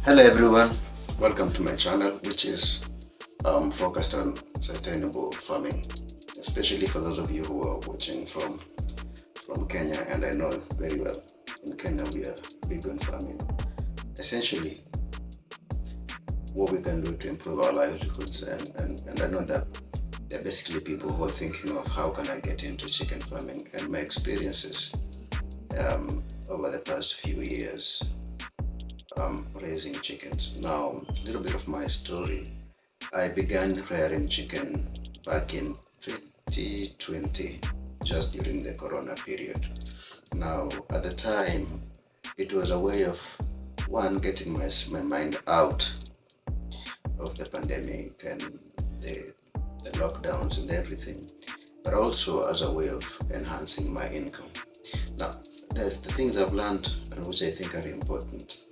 Hello everyone, welcome to my channel which is focused on sustainable farming, especially for those of you who are watching from Kenya. And I know very well in Kenya we are big on farming. Essentially what we can do to improve our livelihoods, and I know that there are basically people who are thinking of how can I get into chicken farming, and my experiences over the past few years raising chickens. Now, a little bit of my story. I began rearing chicken back in 2020, just during the corona period. Now, at the time, it was a way of getting my mind out of the pandemic and the lockdowns and everything, but also as a way of enhancing my income. Now, there's the things I've learned and which I think are important.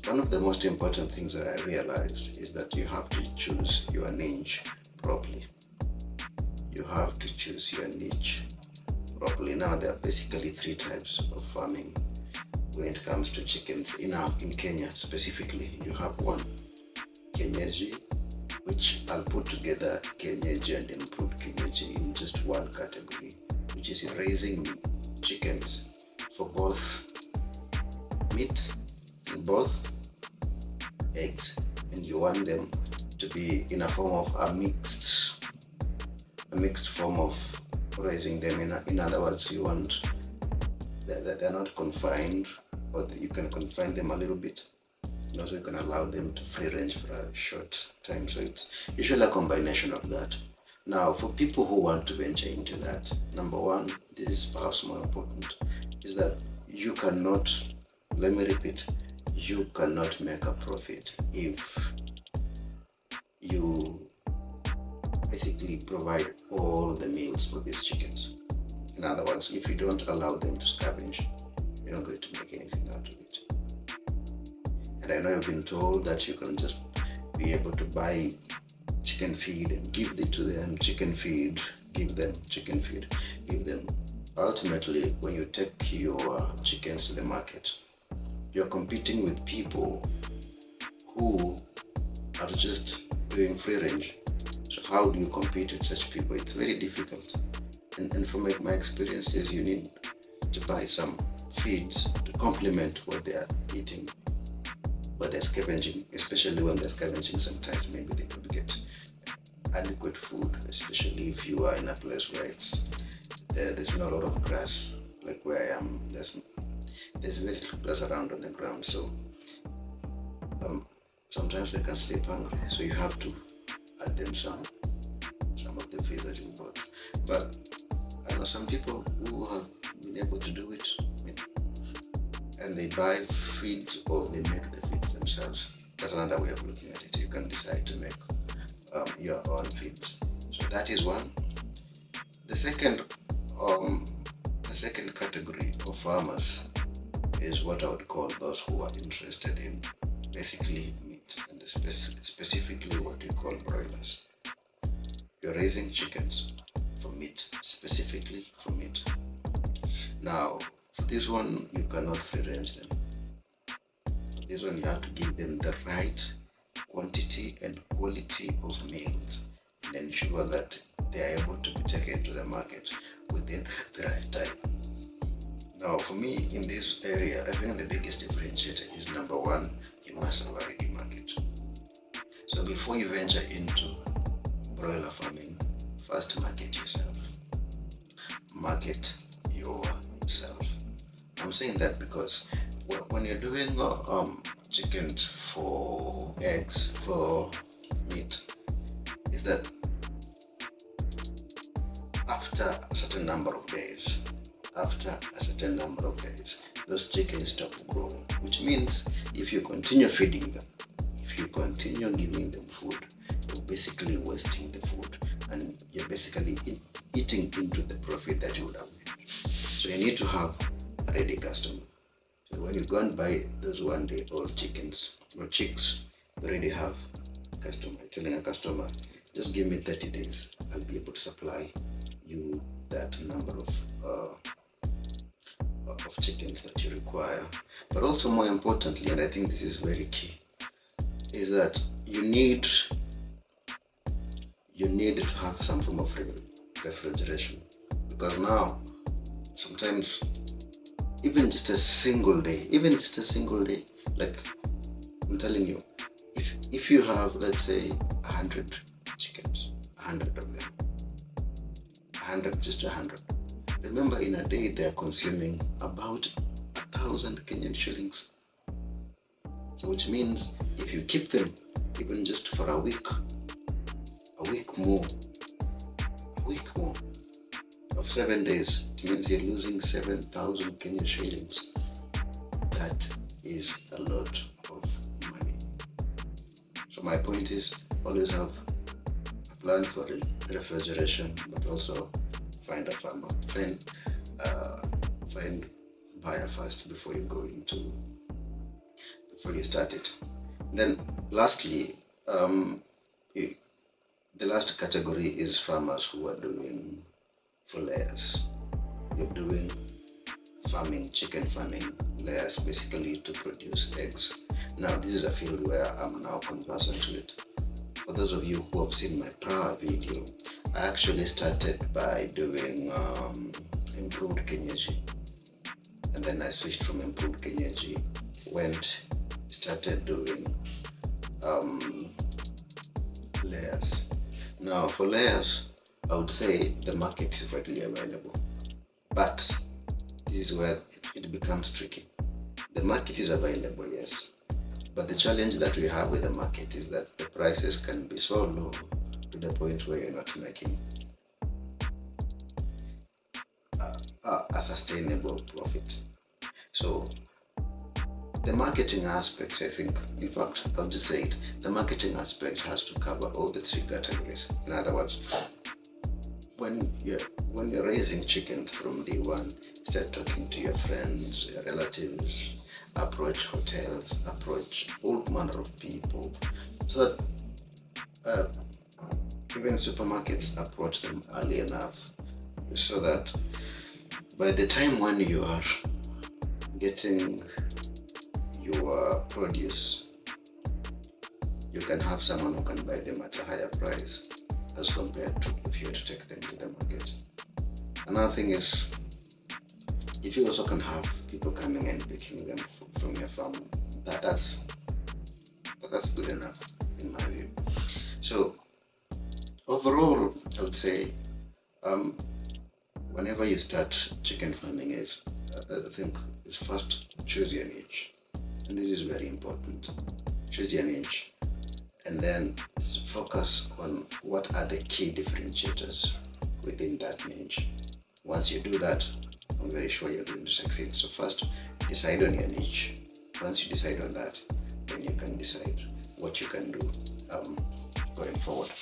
One of the most important things that I realized is that you have to choose your niche properly. You have to choose your niche properly. Now, there are basically three types of farming when it comes to chickens in Kenya specifically. You have one, Kenyeji, which I'll put together Kenyeji and improved Kenyeji in just one category, which is raising chickens for both meat and both eggs, and you want them to be in a form of a mixed form of raising them. In other words, you want that they're not confined, or you can confine them a little bit, and also you can allow them to free range for a short time. So it's usually a combination of that. Now, for people who want to venture into that, number one, this is perhaps more important, is that you cannot, let me repeat, you cannot make a profit if you basically provide all the meals for these chickens. In other words, if you don't allow them to scavenge, you're not going to make anything out of it. And I know you've been told that you can just be able to buy chicken feed and give it to them, chicken feed, give them chicken feed, give them. Ultimately, when you take your chickens to the market, you're competing with people who are just doing free range. So how do you compete with such people? It's very difficult. And from my experiences, you need to buy some feeds to complement what they are eating, what they're scavenging, especially when they're scavenging. Sometimes maybe they don't get adequate food, especially if you are in a place where there's not a lot of grass, like where I am. There's very little grass around on the ground, so sometimes they can sleep hungry. So you have to add them some of the feeds that you bought. But I know some people who have been able to do it, and they buy feeds or they make the feeds themselves. That's another way of looking at it. You can decide to make your own feeds. So that is one. The second category of farmers is what I would call those who are interested in basically meat, and specifically what we call broilers. You're raising chickens for meat, specifically for meat. Now, for this one, you cannot free range them. For this one, you have to give them the right quantity and quality of meals and ensure that they are able to be taken to the market within the right time. Now, for me in this area, I think the biggest differentiator is, number one, you must have a ready market. So before you venture into broiler farming, first market yourself. Market yourself. I'm saying that because when you're doing chickens for eggs, for meat, is that after a certain number of days, those chickens stop growing, which means if you continue feeding them, if you continue giving them food, you're basically wasting the food and you're basically eating into the profit that you would have made. So you need to have a ready customer. So when you go and buy those 1-day-old chickens or chicks, you already have a customer. You're telling a customer, just give me 30 days, I'll be able to supply you that number of chickens that you require. But also, more importantly, and I think this is very key, is that you need to have some form of refrigeration, because now sometimes even just a single day, like I'm telling you, if you have, let's say, 100 chickens, 100 of them, 100, just 100. Remember, in a day they are consuming about 1,000 Kenyan shillings. So which means if you keep them even just for a week more of 7 days, it means you're losing 7,000 Kenyan shillings. That is a lot of money. So my point is, always have a plan for refrigeration, but also find a farmer, find buyer first before you start it. Then lastly, the last category is farmers who are doing for layers. You're doing chicken farming, layers, basically to produce eggs. Now this is a field where I'm now conversant with. For those of you who have seen my prior video, I actually started by doing improved Kenyeji, and then I switched from improved Kenyeji, started doing layers. Now for layers, I would say the market is readily available, but this is where it becomes tricky. The market is available, yes, but the challenge that we have with the market is that the prices can be so low to the point where you're not making a sustainable profit. So the marketing aspect, I think, in fact, I'll just say it, the marketing aspect has to cover all the three categories. In other words, when you're raising chickens from day one, start talking to your friends, your relatives, approach hotels, approach all manner of people, so that even supermarkets, approach them early enough, so that by the time when you are getting your produce, you can have someone who can buy them at a higher price as compared to if you were to take them to the market. Another thing is, if you also can have people coming and picking them from your farm, that's good enough in my view. So overall, I would say whenever you start chicken farming, I think it's first choose your niche, and this is very important. Choose your niche, and then focus on what are the key differentiators within that niche. Once you do that, I'm very sure you're going to succeed. So first, decide on your niche. Once you decide on that, then you can decide what you can do going forward.